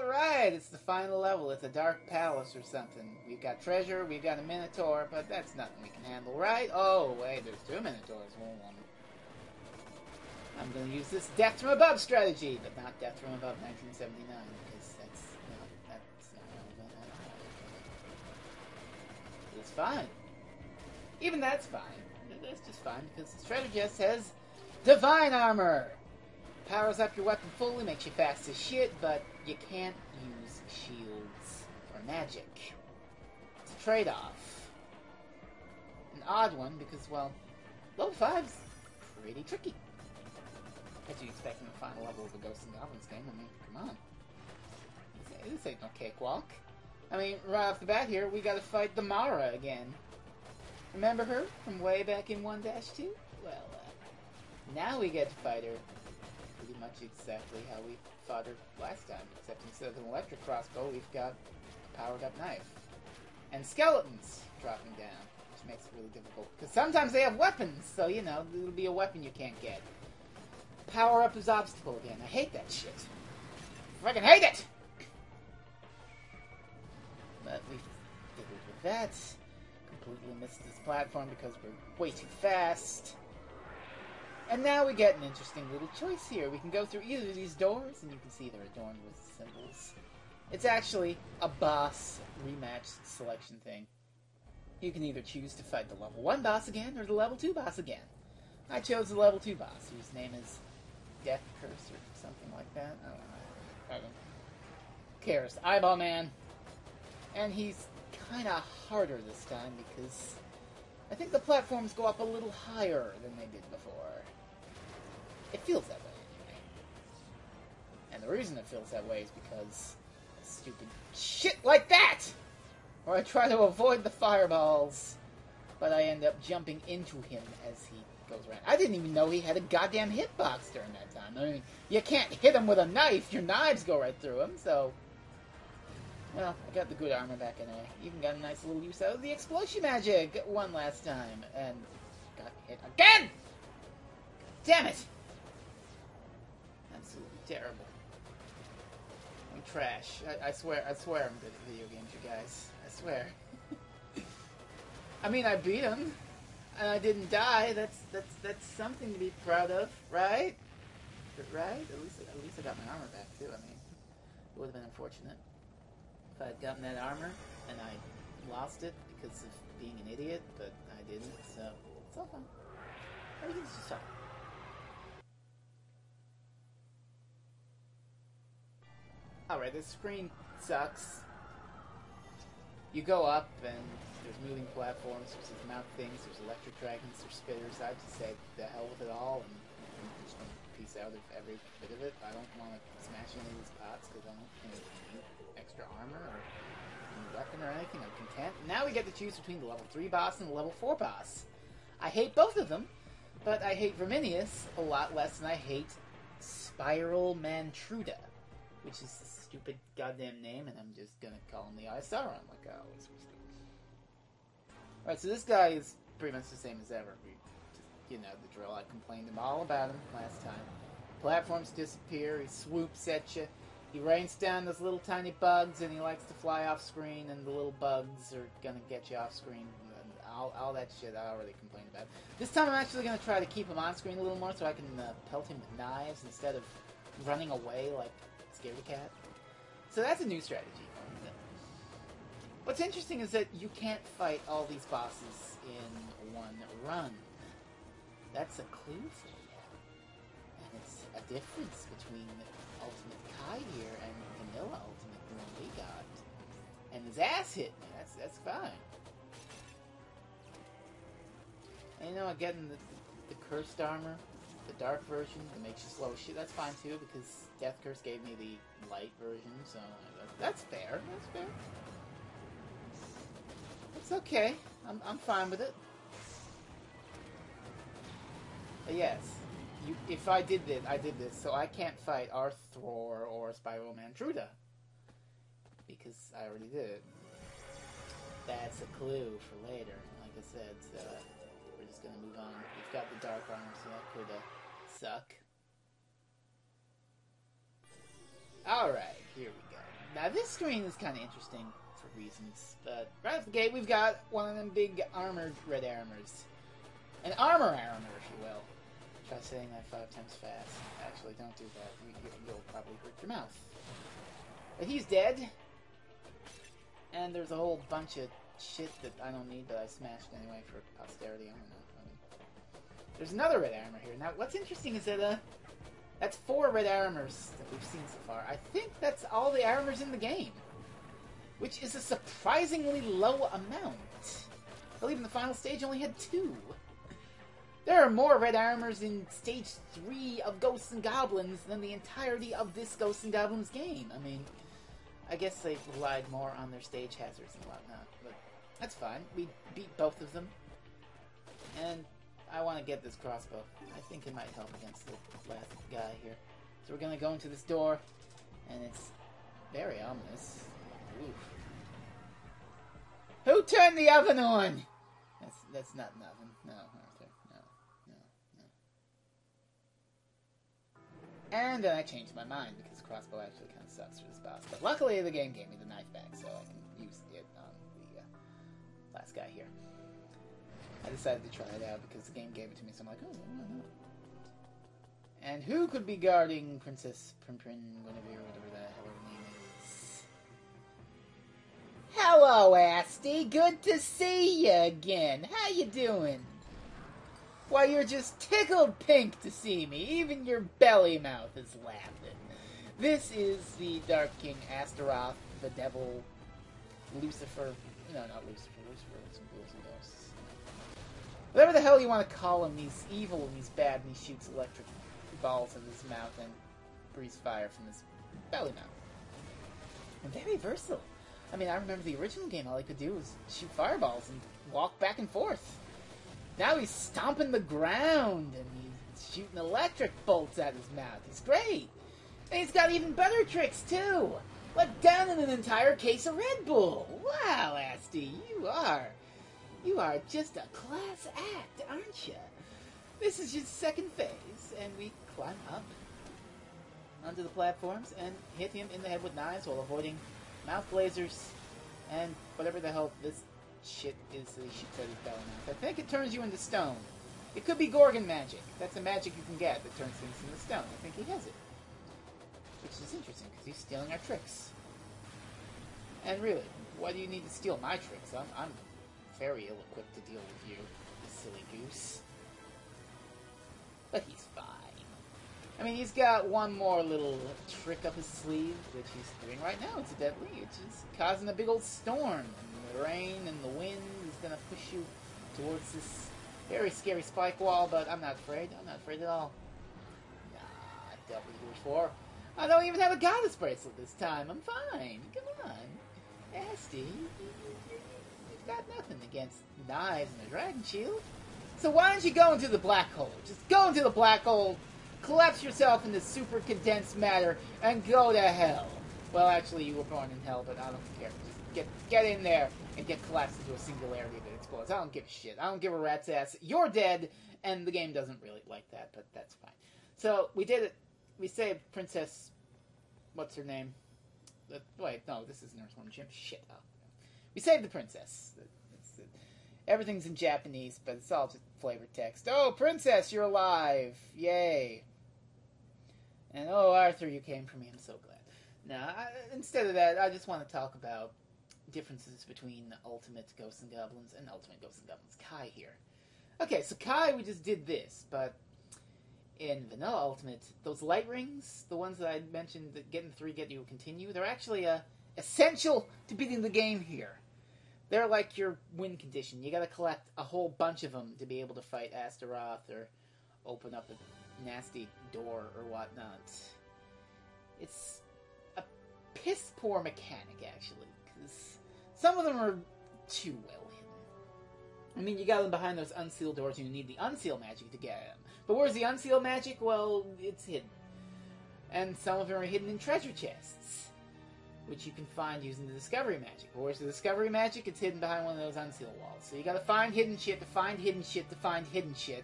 Alright, it's the final level. It's a dark palace or something. We've got treasure, we've got a minotaur, but that's nothing we can handle, right? Oh, wait, there's two minotaurs. Hold on. I'm going to use this death from above strategy, but not death from above 1979, because that's not relevant. It's fine. Even that's fine. That's just fine, because the strategist has divine armor. Powers up your weapon fully, makes you fast as shit, but you can't use shields or magic. It's a trade-off. An odd one, because, well, level 5's pretty tricky. As you expect in the final level of a Ghosts and Goblins game. I mean, come on. This ain't no cakewalk. I mean, right off the bat here, we gotta fight the Mara again. Remember her from way back in 1-2? Well, now we get to fight her pretty much exactly how we fought her last time, except instead of an electric crossbow, we've got a powered-up knife. And skeletons dropping down, which makes it really difficult. Because sometimes they have weapons, so, you know, it'll be a weapon you can't get. Power up is obstacle again. I hate that shit. I fucking hate it! But we figured with that. Completely missed this platform because we're way too fast. And now we get an interesting little choice here. We can go through either of these doors, and you can see they're adorned with symbols. It's actually a boss rematch selection thing. You can either choose to fight the level 1 boss again, or the level 2 boss again. I chose the level 2 boss, whose name is Death Curse or something like that. I don't know. Who cares? Eyeball Man. And he's kind of harder this time because I think the platforms go up a little higher than they did before. It feels that way anyway. And the reason it feels that way is because stupid shit like that! Where I try to avoid the fireballs, but I end up jumping into him as he goes around. I didn't even know he had a goddamn hitbox during that time. I mean, you can't hit him with a knife. Your knives go right through him, so... Well, I got the good armor back anyway. Even got a nice little use out of the explosion magic one last time. And got hit again! Damn it! Absolutely terrible. I'm trash. I swear I'm good at video games, you guys. I swear. I mean, I beat him. And I didn't die. That's something to be proud of, right? Right? At least I got my armor back too. I mean, it would have been unfortunate if I had gotten that armor and I lost it because of being an idiot, but I didn't. So it's all fun. Everything's just fine. All right, this screen sucks. You go up and there's moving platforms, there's these mount things, there's electric dragons, there's spitters. I just say the hell with it all and just want to piece out of every bit of it. I don't want to smash any of these pots because I don't need extra armor or any weapon or anything. I'm content. Now we get to choose between the level 3 boss and the level 4 boss. I hate both of them, but I hate Verminius a lot less than I hate Spiral Mantruda, which is a stupid goddamn name, and I'm just gonna call him the Eye of Sauron like I always do. Alright, so this guy is pretty much the same as ever. You know the drill. I complained all about him last time. Platforms disappear, he swoops at you, he rains down those little tiny bugs, and he likes to fly off screen, and the little bugs are gonna get you off screen. All that shit I already complained about. This time I'm actually gonna try to keep him on screen a little more so I can pelt him with knives instead of running away like Scaredy Cat. So that's a new strategy. What's interesting is that you can't fight all these bosses in one run. That's a clue for you. And it's a difference between Ultimate Kai here and Vanilla Ultimate, the one we got. And his ass hit me. That's fine. And you know, getting the cursed armor, the dark version that makes you slow as shit, that's fine too, because Death Curse gave me the light version, so that's fair. That's fair. It's okay. I'm fine with it. But yes, if I did this, so I can't fight Arthror or Spiral Mantruda because I already did it. That's a clue for later. Like I said, so we're just gonna move on. We've got the dark armor, so that could suck. All right, here we go. Now this screen is kind of interesting for reasons, but right off the gate we've got one of them big armored red armors. An armor, if you will. Try saying that 5 times fast. Actually, don't do that. You'll probably hurt your mouth. But he's dead. And there's a whole bunch of shit that I don't need, but I smashed anyway for posterity. I don't know. There's another red armor here. Now, what's interesting is that, that's 4 red armors that we've seen so far. I think that's all the armors in the game. Which is a surprisingly low amount. I believe in the final stage only had 2. There are more red armors in Stage 3 of Ghosts and Goblins than the entirety of this Ghosts and Goblins game. I mean, I guess they relied more on their stage hazards and whatnot, but that's fine. We beat both of them. And I want to get this crossbow. I think it might help against the last guy here. So we're going to go into this door, and it's very ominous. Oof. Who turned the oven on? That's not an oven. No, Arthur. No. And then I changed my mind because crossbow actually kind of sucks for this boss. But luckily the game gave me the knife back, so I can use it on the last guy here. I decided to try it out because the game gave it to me, so I'm like, oh, why not? And who could be guarding Princess Primprin, Guinevere, whatever the hell her name is? Hello, Asti. Good to see you again. How you doing? Why, you're just tickled pink to see me. Even your belly mouth is laughing. This is the Dark King Astaroth, the devil, Lucifer. No, not Lucifer. Lucifer is some ghouls and ghosts. Whatever the hell you want to call him, he's evil and he's bad and he shoots electric balls in his mouth and breathes fire from his belly mouth. And very versatile. I mean, I remember the original game, all he could do was shoot fireballs and walk back and forth. Now he's stomping the ground and he's shooting electric bolts out of his mouth. He's great. And he's got even better tricks, too. Like down in an entire case of Red Bull. Wow, Asti, you are just a class act, aren't you? This is your second phase, and we climb up onto the platforms and hit him in the head with knives while avoiding mouth lasers and whatever the hell this shit is that he shoots at his belly mouth. I think it turns you into stone. It could be Gorgon magic. That's a magic you can get that turns things into stone. I think he has it. Which is interesting, because he's stealing our tricks. And really, why do you need to steal my tricks? I'm very ill-equipped to deal with you, you silly goose. But he's fine. I mean, he's got one more little trick up his sleeve, which he's doing right now, incidentally, which is causing a big old storm. And the rain and the wind is going to push you towards this very scary spike wall, but I'm not afraid. I'm not afraid at all. Nah, I've dealt with you before. I don't even have a goddess bracelet this time. I'm fine. Come on. Asti, you've got nothing against knives and a dragon shield. So why don't you go into the black hole? Just go into the black hole, collapse yourself into super condensed matter, and go to hell. Well, actually, you were born in hell, but I don't care. Just get in there and get collapsed into a singularity that explodes. I don't give a shit. I don't give a rat's ass. You're dead, and the game doesn't really like that, but that's fine. So, we did it. We saved Princess... What's her name? Wait, no, this isn't her name. Jim. Shit. Oh. We saved the princess. Everything's in Japanese, but it's all just flavored text. Oh, princess, you're alive. Yay. And, oh, Arthur, you came for me. I'm so glad. Now, instead of that, I just want to talk about differences between Ultimate Ghosts and Goblins and Ultimate Ghosts and Goblins Kai here. Okay, so Kai, we just did this, but in Vanilla Ultimate, those light rings, the ones that I mentioned that getting 3 get you a continue, they're actually essential to beating the game here. They're like your win condition. You gotta collect a whole bunch of them to be able to fight Astaroth or open up a nasty door or whatnot. It's a piss-poor mechanic, actually, because some of them are too well hidden. I mean, you got them behind those unsealed doors, and you need the unseal magic to get them. But where's the unseal magic? Well, it's hidden. And some of them are hidden in treasure chests, which you can find using the discovery magic. But where's the discovery magic? It's hidden behind one of those unsealed walls. So you gotta find hidden shit to find hidden shit to find hidden shit,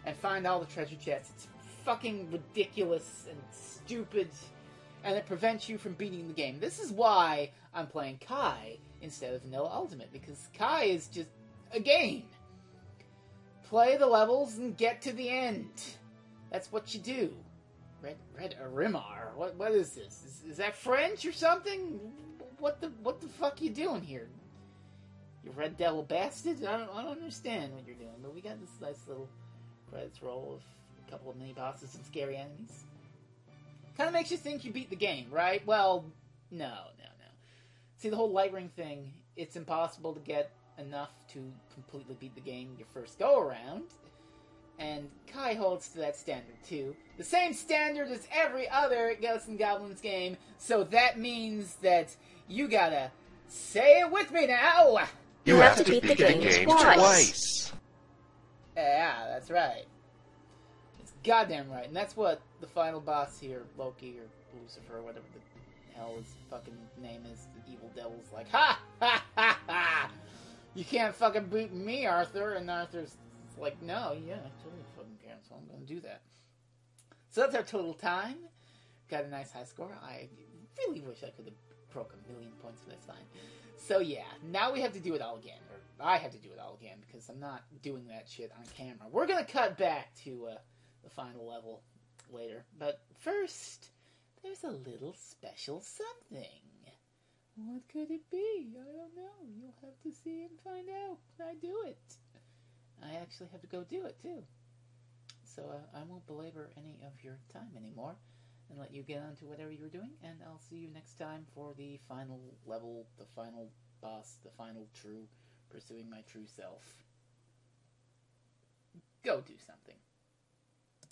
and find all the treasure chests. It's fucking ridiculous and stupid and it prevents you from beating the game. This is why I'm playing Kai instead of Vanilla Ultimate, because Kai is just a game. Play the levels and get to the end. That's what you do. Red Arimar. What is this? Is that French or something? What the fuck you doing here? You Red Devil bastard? I don't understand what you're doing. But we got this nice little credits roll of a couple of mini bosses and scary enemies. Kind of makes you think you beat the game, right? Well, no. See, the whole light ring thing, it's impossible to get enough to completely beat the game your first go-around. And Kai holds to that standard, too. The same standard as every other Ghosts and Goblins game, so that means that you gotta say it with me now! You have to beat the game twice. Yeah, that's right. It's goddamn right. And that's what the final boss here, Loki or Lucifer, whatever the hell his fucking name is, the evil devil's like, ha! Ha! Ha! Ha! You can't fucking beat me, Arthur. And Arthur's like, no, yeah, I totally fucking can, so I'm gonna do that. So that's our total time. Got a nice high score. I really wish I could have broke 1,000,000 points, but that's fine. So yeah, now we have to do it all again. Or I have to do it all again, because I'm not doing that shit on camera. We're gonna cut back to the final level later. But first, there's a little special something. What could it be? I don't know. You'll have to see and find out when I do it. I actually have to go do it, too. So I won't belabor any of your time anymore and let you get on to whatever you're doing, and I'll see you next time for the final level, the final boss, the final true, pursuing my true self. Go do something.